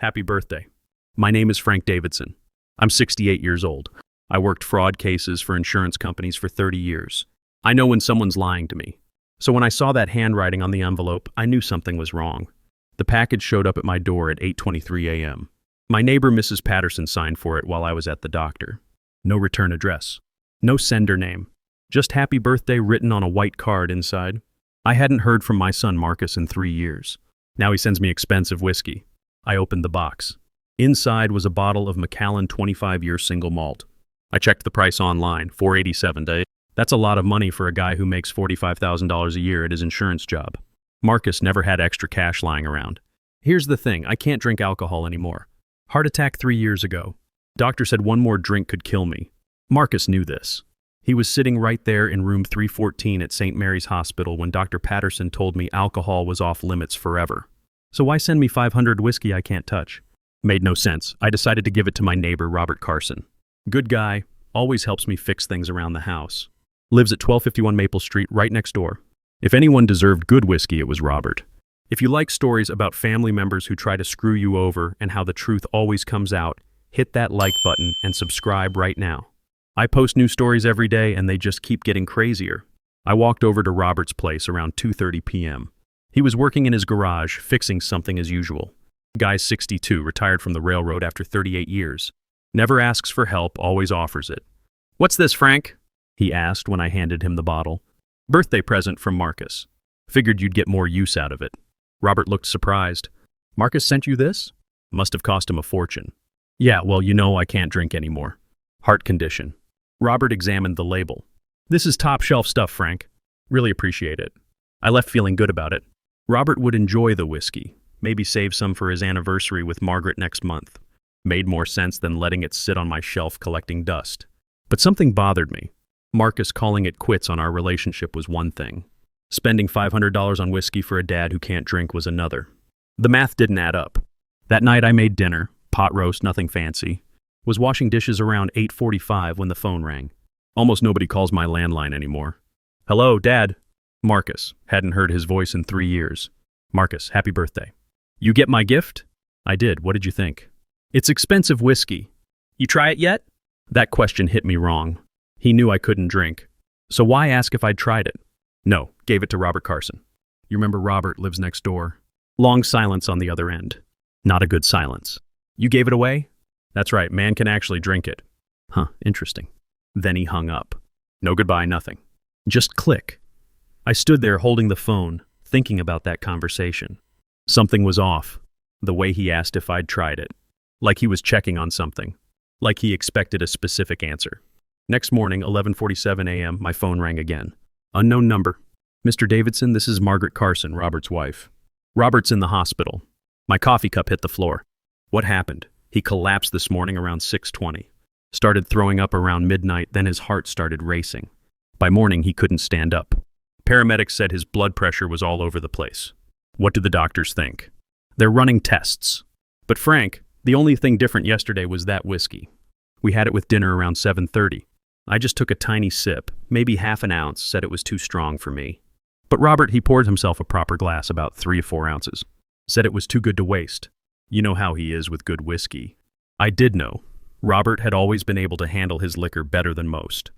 Happy birthday. My name is Frank Davidson. I'm 68 years old. I worked fraud cases for insurance companies for 30 years. I know when someone's lying to me. So when I saw that handwriting on the envelope, I knew something was wrong. The package showed up at my door at 8:23 a.m. My neighbor, Mrs. Patterson, signed for it while I was at the doctor. No return address. No sender name. Just happy birthday written on a white card inside. I hadn't heard from my son Marcus in 3 years. Now he sends me expensive whiskey. I opened the box. Inside was a bottle of Macallan 25-year single malt. I checked the price online, $4.87. That's a lot of money for a guy who makes $45,000 a year at his insurance job. Marcus never had extra cash lying around. Here's the thing, I can't drink alcohol anymore. Heart attack 3 years ago. Doctor said one more drink could kill me. Marcus knew this. He was sitting right there in room 314 at St. Mary's Hospital when Dr. Patterson told me alcohol was off limits forever. So why send me 500 whiskey I can't touch? Made no sense. I decided to give it to my neighbor, Robert Carson. Good guy, always helps me fix things around the house. Lives at 1251 Maple Street, right next door. If anyone deserved good whiskey, it was Robert. If you like stories about family members who try to screw you over and how the truth always comes out, hit that like button and subscribe right now. I post new stories every day and they just keep getting crazier. I walked over to Robert's place around 2:30 p.m. He was working in his garage, fixing something as usual. Guy's 62, retired from the railroad after 38 years. Never asks for help, always offers it. "What's this, Frank?" he asked when I handed him the bottle. "Birthday present from Marcus. Figured you'd get more use out of it." Robert looked surprised. "Marcus sent you this?" Must have cost him a fortune. "Yeah, well, you know I can't drink anymore. Heart condition." Robert examined the label. "This is top-shelf stuff, Frank. Really appreciate it." I left feeling good about it. Robert would enjoy the whiskey, maybe save some for his anniversary with Margaret next month. Made more sense than letting it sit on my shelf collecting dust. But something bothered me. Marcus calling it quits on our relationship was one thing. Spending $500 on whiskey for a dad who can't drink was another. The math didn't add up. That night I made dinner, pot roast, nothing fancy. Was washing dishes around 8:45 when the phone rang. Almost nobody calls my landline anymore. "Hello, Dad." Marcus. Hadn't heard his voice in 3 years. "Marcus, happy birthday." "You get my gift?" "I did. What did you think?" "It's expensive whiskey. You try it yet?" That question hit me wrong. He knew I couldn't drink. So why ask if I'd tried it? "No, gave it to Robert Carson." "You remember Robert lives next door?" Long silence on the other end. Not a good silence. "You gave it away?" "That's right, man can actually drink it." "Huh, interesting." Then he hung up. No goodbye, nothing. Just click. I stood there holding the phone, thinking about that conversation. Something was off. The way he asked if I'd tried it. Like he was checking on something. Like he expected a specific answer. Next morning, 11:47 a.m., my phone rang again. Unknown number. "Mr. Davidson, this is Margaret Carson, Robert's wife." "Robert's in the hospital." My coffee cup hit the floor. What happened? He collapsed this morning around 6:20. Started throwing up around midnight, then his heart started racing. By morning, he couldn't stand up. Paramedics said his blood pressure was all over the place. What do the doctors think? They're running tests. But Frank, the only thing different yesterday was that whiskey. We had it with dinner around 7:30. I just took a tiny sip, maybe half an ounce, said it was too strong for me. But Robert, he poured himself a proper glass, about 3 or 4 ounces. Said it was too good to waste. You know how he is with good whiskey. I did know. Robert had always been able to handle his liquor better than most.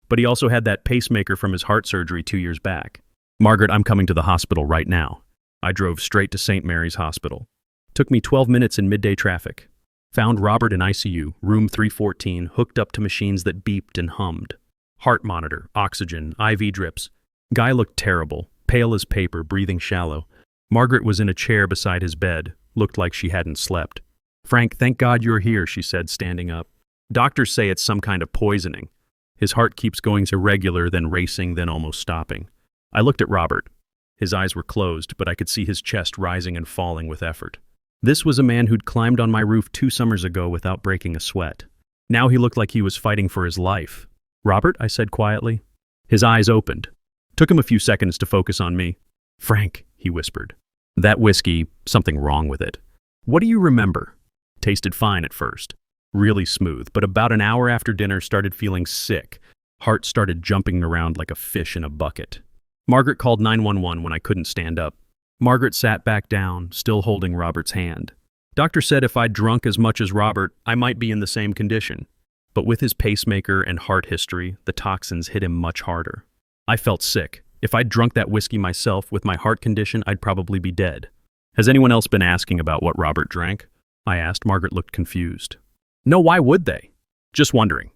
But he also had that pacemaker from his heart surgery 2 years back. "Margaret, I'm coming to the hospital right now." I drove straight to St. Mary's Hospital. Took me 12 minutes in midday traffic. Found Robert in ICU, room 314, hooked up to machines that beeped and hummed. Heart monitor, oxygen, IV drips. Guy looked terrible, pale as paper, breathing shallow. Margaret was in a chair beside his bed, looked like she hadn't slept. "Frank, thank God you're here," she said, standing up. "Doctors say it's some kind of poisoning. His heart keeps going to regular, then racing, then almost stopping." I looked at Robert. His eyes were closed, but I could see his chest rising and falling with effort. This was a man who'd climbed on my roof 2 summers ago without breaking a sweat. Now he looked like he was fighting for his life. "Robert," I said quietly. His eyes opened. Took him a few seconds to focus on me. "Frank," he whispered. "That whiskey, something wrong with it." "What do you remember?" Tasted fine at first. Really smooth, but about an hour after dinner started feeling sick. Heart started jumping around like a fish in a bucket. Margaret called 911 when I couldn't stand up. Margaret sat back down, still holding Robert's hand. Doctor said if I'd drunk as much as Robert, I might be in the same condition. But with his pacemaker and heart history, the toxins hit him much harder. I felt sick. If I'd drunk that whiskey myself with my heart condition, I'd probably be dead. Has anyone else been asking about what Robert drank? I asked. Margaret looked confused. No, why would they? Just wondering.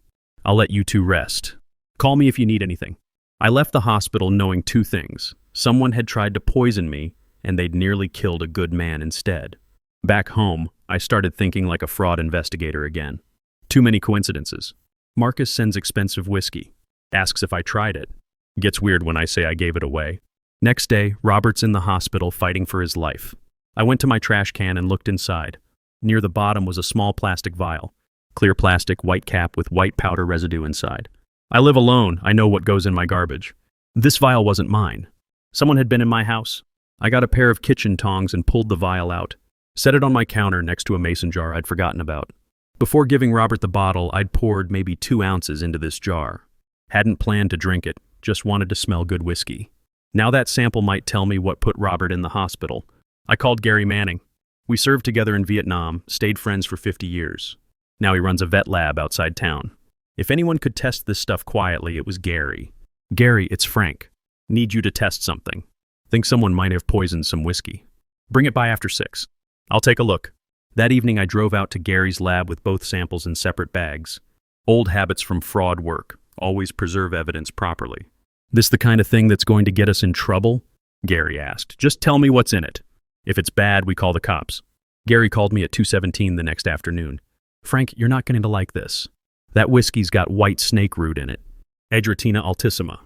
I'll let you two rest. Call me if you need anything. I left the hospital knowing two things. Someone had tried to poison me, and they'd nearly killed a good man instead. Back home, I started thinking like a fraud investigator again. Too many coincidences. Marcus sends expensive whiskey. Asks if I tried it. Gets weird when I say I gave it away. Next day, Robert's in the hospital fighting for his life. I went to my trash can and looked inside. Near the bottom was a small plastic vial. Clear plastic, white cap with white powder residue inside. I live alone. I know what goes in my garbage. This vial wasn't mine. Someone had been in my house. I got a pair of kitchen tongs and pulled the vial out. Set it on my counter next to a mason jar I'd forgotten about. Before giving Robert the bottle, I'd poured maybe 2 ounces into this jar. Hadn't planned to drink it, just wanted to smell good whiskey. Now that sample might tell me what put Robert in the hospital. I called Gary Manning. We served together in Vietnam, stayed friends for 50 years. Now he runs a vet lab outside town. If anyone could test this stuff quietly, it was Gary. Gary, it's Frank. Need you to test something. Think someone might have poisoned some whiskey. Bring it by after 6. I'll take a look. That evening I drove out to Gary's lab with both samples in separate bags. Old habits from fraud work. Always preserve evidence properly. This the kind of thing that's going to get us in trouble? Gary asked. Just tell me what's in it. If it's bad, we call the cops. Gary called me at 2:17 the next afternoon. Frank, you're not going to like this. That whiskey's got white snake root in it. Edratina altissima.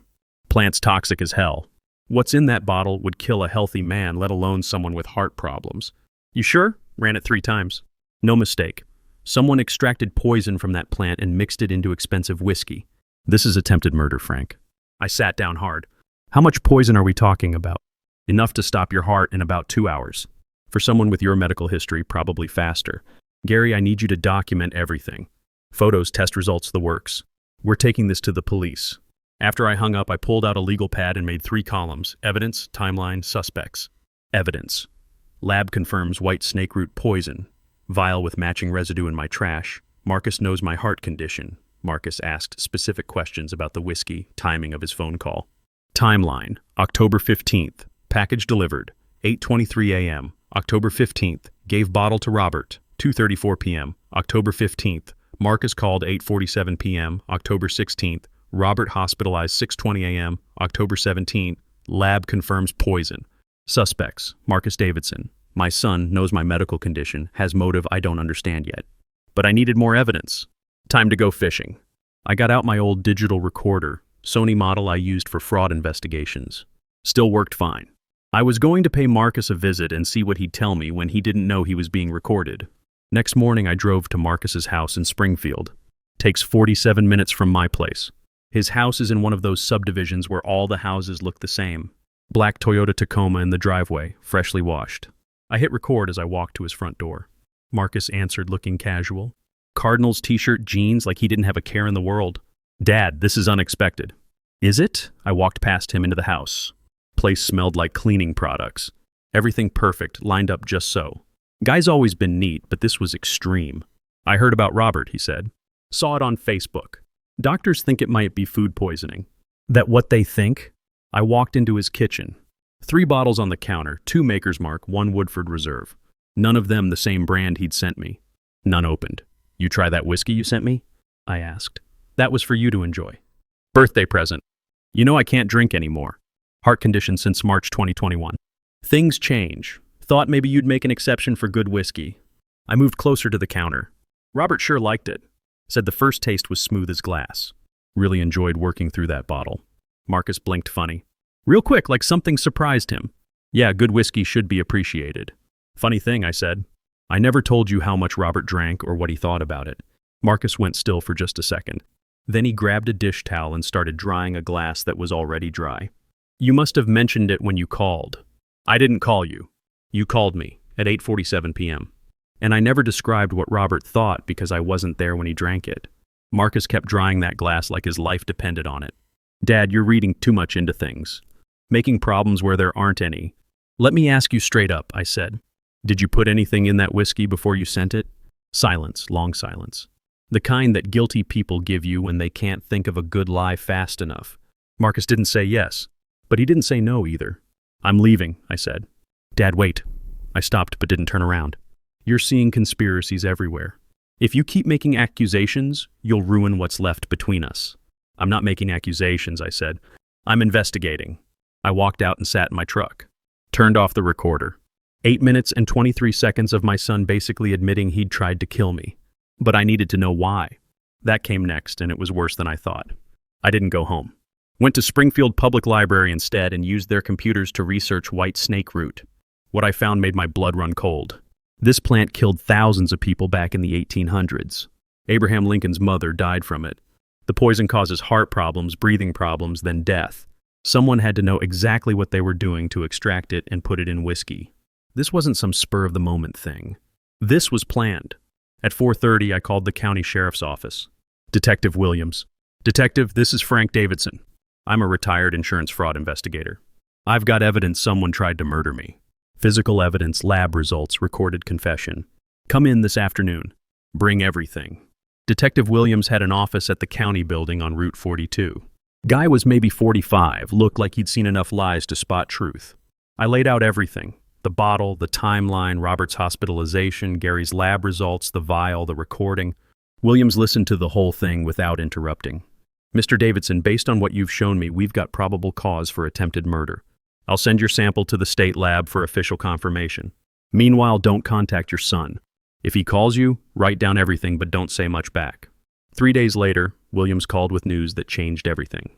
Plant's toxic as hell. What's in that bottle would kill a healthy man, let alone someone with heart problems. You sure? Ran it 3 times. No mistake. Someone extracted poison from that plant and mixed it into expensive whiskey. This is attempted murder, Frank. I sat down hard. How much poison are we talking about? Enough to stop your heart in about 2 hours. For someone with your medical history, probably faster. Gary, I need you to document everything. Photos, test results, the works. We're taking this to the police. After I hung up, I pulled out a legal pad and made 3 columns. Evidence, timeline, suspects. Evidence. Lab confirms white snake root poison. Vial with matching residue in my trash. Marcus knows my heart condition. Marcus asked specific questions about the whiskey, timing of his phone call. Timeline, October 15th. Package delivered, 8:23 a.m. October 15th. Gave bottle to Robert, 2:34 p.m. October 15th. Marcus called 8:47 p.m. October 16th. Robert hospitalized 6:20 a.m. October 17th. Lab confirms poison. Suspects, Marcus Davidson. My son knows my medical condition, has motive I don't understand yet. But I needed more evidence. Time to go fishing. I got out my old digital recorder, Sony model I used for fraud investigations. Still worked fine. I was going to pay Marcus a visit and see what he'd tell me when he didn't know he was being recorded. Next morning I drove to Marcus's house in Springfield. Takes 47 minutes from my place. His house is in one of those subdivisions where all the houses look the same. Black Toyota Tacoma in the driveway, freshly washed. I hit record as I walked to his front door. Marcus answered looking casual. Cardinals t-shirt, jeans, like he didn't have a care in the world. Dad, this is unexpected. Is it? I walked past him into the house. Place smelled like cleaning products. Everything perfect, lined up just so. Guy's always been neat, but this was extreme. I heard about Robert, he said. Saw it on Facebook. Doctors think it might be food poisoning. That what they think? I walked into his kitchen. 3 bottles on the counter, 2 Maker's Mark, 1 Woodford Reserve. None of them the same brand he'd sent me. None opened. You try that whiskey you sent me? I asked. That was for you to enjoy. Birthday present. You know I can't drink anymore. Heart condition since March 2021. Things change. Thought maybe you'd make an exception for good whiskey. I moved closer to the counter. Robert sure liked it. Said the first taste was smooth as glass. Really enjoyed working through that bottle. Marcus blinked funny. Real quick, like something surprised him. Yeah, good whiskey should be appreciated. Funny thing, I said. I never told you how much Robert drank or what he thought about it. Marcus went still for just a second. Then he grabbed a dish towel and started drying a glass that was already dry. You must have mentioned it when you called. I didn't call you. You called me at 8:47 p.m. And I never described what Robert thought because I wasn't there when he drank it. Marcus kept drying that glass like his life depended on it. Dad, you're reading too much into things. Making problems where there aren't any. Let me ask you straight up, I said. Did you put anything in that whiskey before you sent it? Silence, long silence. The kind that guilty people give you when they can't think of a good lie fast enough. Marcus didn't say yes, but he didn't say no either. I'm leaving, I said. Dad, wait. I stopped but didn't turn around. You're seeing conspiracies everywhere. If you keep making accusations, you'll ruin what's left between us. I'm not making accusations, I said. I'm investigating. I walked out and sat in my truck. Turned off the recorder. 8 minutes and 23 seconds of my son basically admitting he'd tried to kill me. But I needed to know why. That came next, and it was worse than I thought. I didn't go home. Went to Springfield Public Library instead and used their computers to research white snake root. What I found made my blood run cold. This plant killed thousands of people back in the 1800s. Abraham Lincoln's mother died from it. The poison causes heart problems, breathing problems, then death. Someone had to know exactly what they were doing to extract it and put it in whiskey. This wasn't some spur-of-the-moment thing. This was planned. At 4:30, I called the county sheriff's office. Detective Williams. Detective, this is Frank Davidson. I'm a retired insurance fraud investigator. I've got evidence someone tried to murder me. Physical evidence, lab results, recorded confession. Come in this afternoon. Bring everything. Detective Williams had an office at the county building on Route 42. Guy was maybe 45, looked like he'd seen enough lies to spot truth. I laid out everything. The bottle, the timeline, Robert's hospitalization, Gary's lab results, the vial, the recording. Williams listened to the whole thing without interrupting. Mr. Davidson, based on what you've shown me, we've got probable cause for attempted murder. I'll send your sample to the state lab for official confirmation. Meanwhile, don't contact your son. If he calls you, write down everything but don't say much back. 3 days later, Williams called with news that changed everything.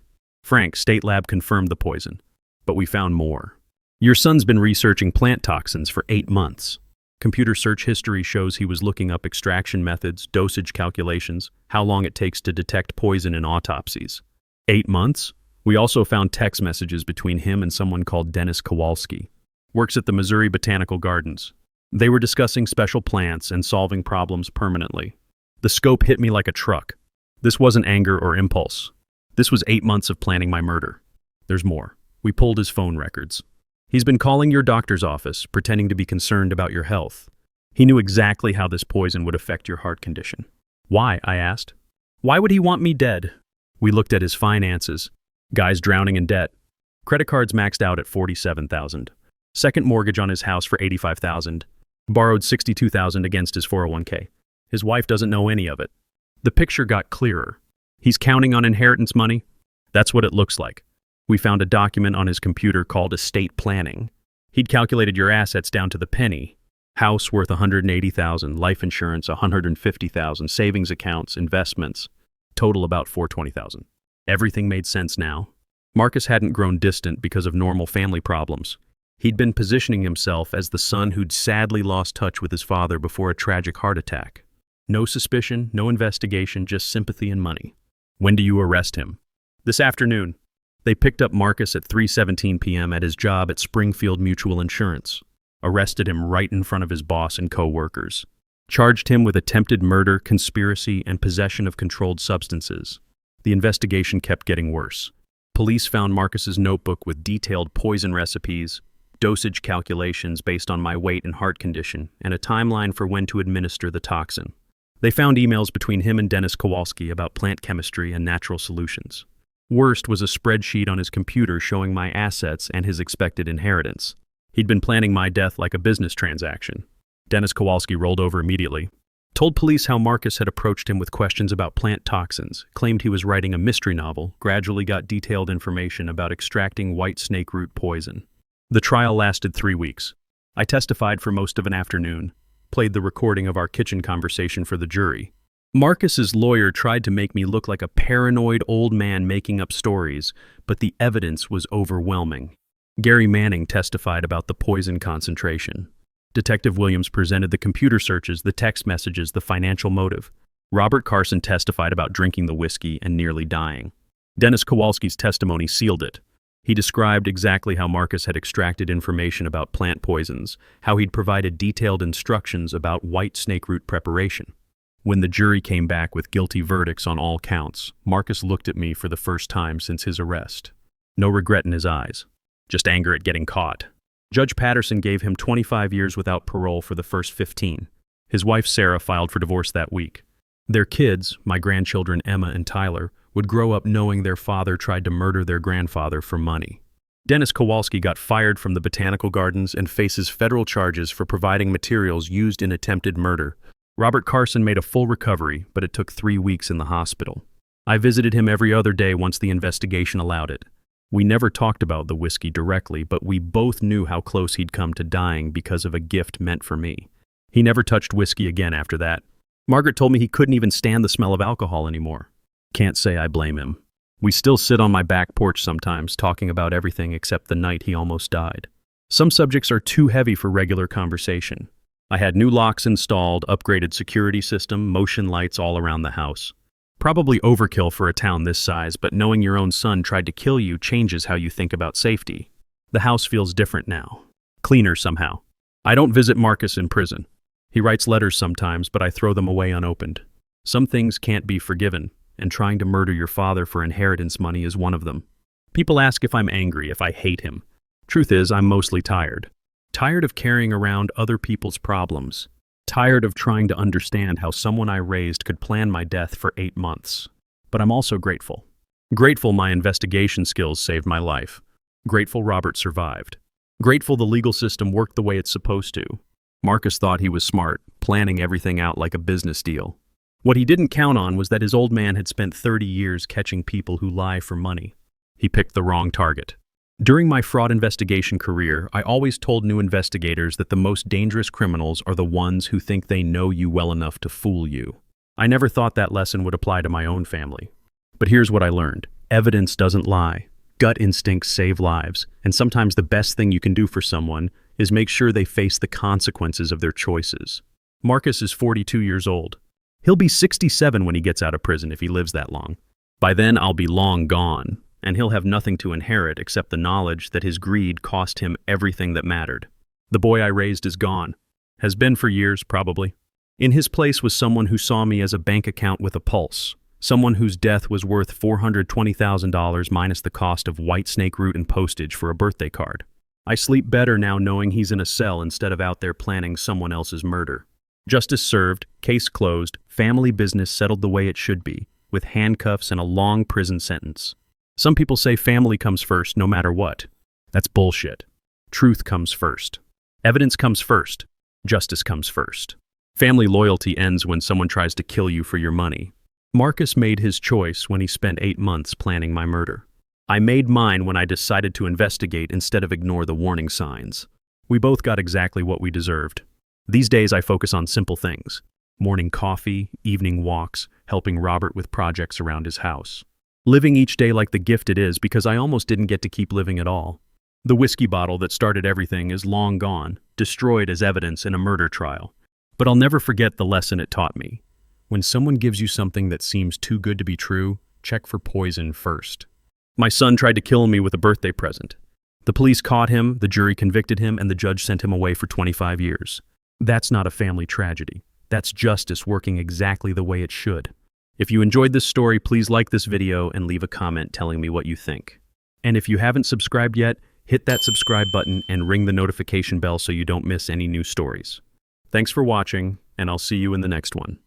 Frank, state lab confirmed the poison, but we found more. Your son's been researching plant toxins for 8 months. Computer search history shows he was looking up extraction methods, dosage calculations, how long it takes to detect poison in autopsies. 8 months? We also found text messages between him and someone called Dennis Kowalski. Works at the Missouri Botanical Gardens. They were discussing special plants and solving problems permanently. The scope hit me like a truck. This wasn't anger or impulse. This was 8 months of planning my murder. There's more. We pulled his phone records. He's been calling your doctor's office, pretending to be concerned about your health. He knew exactly how this poison would affect your heart condition. Why? I asked. Why would he want me dead? We looked at his finances. Guy's drowning in debt. Credit cards maxed out at $47,000. Second mortgage on his house for $85,000. Borrowed $62,000 against his 401k. His wife doesn't know any of it. The picture got clearer. He's counting on inheritance money. That's what it looks like. We found a document on his computer called estate planning. He'd calculated your assets down to the penny. House worth $180,000, life insurance $150,000, savings accounts, investments. Total about $420,000. Everything made sense now. Marcus hadn't grown distant because of normal family problems. He'd been positioning himself as the son who'd sadly lost touch with his father before a tragic heart attack. No suspicion, no investigation, just sympathy and money. When do you arrest him? This afternoon. They picked up Marcus at 3:17 p.m. at his job at Springfield Mutual Insurance. Arrested him right in front of his boss and co-workers. Charged him with attempted murder, conspiracy, and possession of controlled substances. The investigation kept getting worse. Police found Marcus's notebook with detailed poison recipes, dosage calculations based on my weight and heart condition, and a timeline for when to administer the toxin. They found emails between him and Dennis Kowalski about plant chemistry and natural solutions. Worst was a spreadsheet on his computer showing my assets and his expected inheritance. He'd been planning my death like a business transaction. Dennis Kowalski rolled over immediately. Told police how Marcus had approached him with questions about plant toxins, claimed he was writing a mystery novel, gradually got detailed information about extracting white snake root poison. The trial lasted 3 weeks. I testified for most of an afternoon, played the recording of our kitchen conversation for the jury. Marcus's lawyer tried to make me look like a paranoid old man making up stories, but the evidence was overwhelming. Gary Manning testified about the poison concentration. Detective Williams presented the computer searches, the text messages, the financial motive. Robert Carson testified about drinking the whiskey and nearly dying. Dennis Kowalski's testimony sealed it. He described exactly how Marcus had extracted information about plant poisons, how he'd provided detailed instructions about white snake root preparation. When the jury came back with guilty verdicts on all counts, Marcus looked at me for the first time since his arrest. No regret in his eyes, just anger at getting caught. Judge Patterson gave him 25 years without parole for the first 15. His wife Sarah filed for divorce that week. Their kids, my grandchildren Emma and Tyler, would grow up knowing their father tried to murder their grandfather for money. Dennis Kowalski got fired from the Botanical Gardens and faces federal charges for providing materials used in attempted murder. Robert Carson made a full recovery, but it took 3 weeks in the hospital. I visited him every other day once the investigation allowed it. We never talked about the whiskey directly, but we both knew how close he'd come to dying because of a gift meant for me. He never touched whiskey again after that. Margaret told me he couldn't even stand the smell of alcohol anymore. Can't say I blame him. We still sit on my back porch sometimes, talking about everything except the night he almost died. Some subjects are too heavy for regular conversation. I had new locks installed, upgraded security system, motion lights all around the house. Probably overkill for a town this size, but knowing your own son tried to kill you changes how you think about safety. The house feels different now. Cleaner somehow. I don't visit Marcus in prison. He writes letters sometimes, but I throw them away unopened. Some things can't be forgiven, and trying to murder your father for inheritance money is one of them. People ask if I'm angry, if I hate him. Truth is, I'm mostly tired. Tired of carrying around other people's problems. Tired of trying to understand how someone I raised could plan my death for 8 months. But I'm also grateful. Grateful my investigation skills saved my life. Grateful Robert survived. Grateful the legal system worked the way it's supposed to. Marcus thought he was smart, planning everything out like a business deal. What he didn't count on was that his old man had spent 30 years catching people who lie for money. He picked the wrong target. During my fraud investigation career, I always told new investigators that the most dangerous criminals are the ones who think they know you well enough to fool you. I never thought that lesson would apply to my own family. But here's what I learned. Evidence doesn't lie. Gut instincts save lives, and sometimes the best thing you can do for someone is make sure they face the consequences of their choices. Marcus is 42 years old. He'll be 67 when he gets out of prison if he lives that long. By then, I'll be long gone, and he'll have nothing to inherit except the knowledge that his greed cost him everything that mattered. The boy I raised is gone. Has been for years, probably. In his place was someone who saw me as a bank account with a pulse. Someone whose death was worth $420,000 minus the cost of whitesnake root and postage for a birthday card. I sleep better now knowing he's in a cell instead of out there planning someone else's murder. Justice served, case closed, family business settled the way it should be, with handcuffs and a long prison sentence. Some people say family comes first no matter what. That's bullshit. Truth comes first. Evidence comes first. Justice comes first. Family loyalty ends when someone tries to kill you for your money. Marcus made his choice when he spent 8 months planning my murder. I made mine when I decided to investigate instead of ignore the warning signs. We both got exactly what we deserved. These days I focus on simple things. Morning coffee, evening walks, helping Robert with projects around his house. Living each day like the gift it is because I almost didn't get to keep living at all. The whiskey bottle that started everything is long gone, destroyed as evidence in a murder trial. But I'll never forget the lesson it taught me. When someone gives you something that seems too good to be true, check for poison first. My son tried to kill me with a birthday present. The police caught him, the jury convicted him, and the judge sent him away for 25 years. That's not a family tragedy. That's justice working exactly the way it should. If you enjoyed this story, please like this video and leave a comment telling me what you think. And if you haven't subscribed yet, hit that subscribe button and ring the notification bell so you don't miss any new stories. Thanks for watching, and I'll see you in the next one.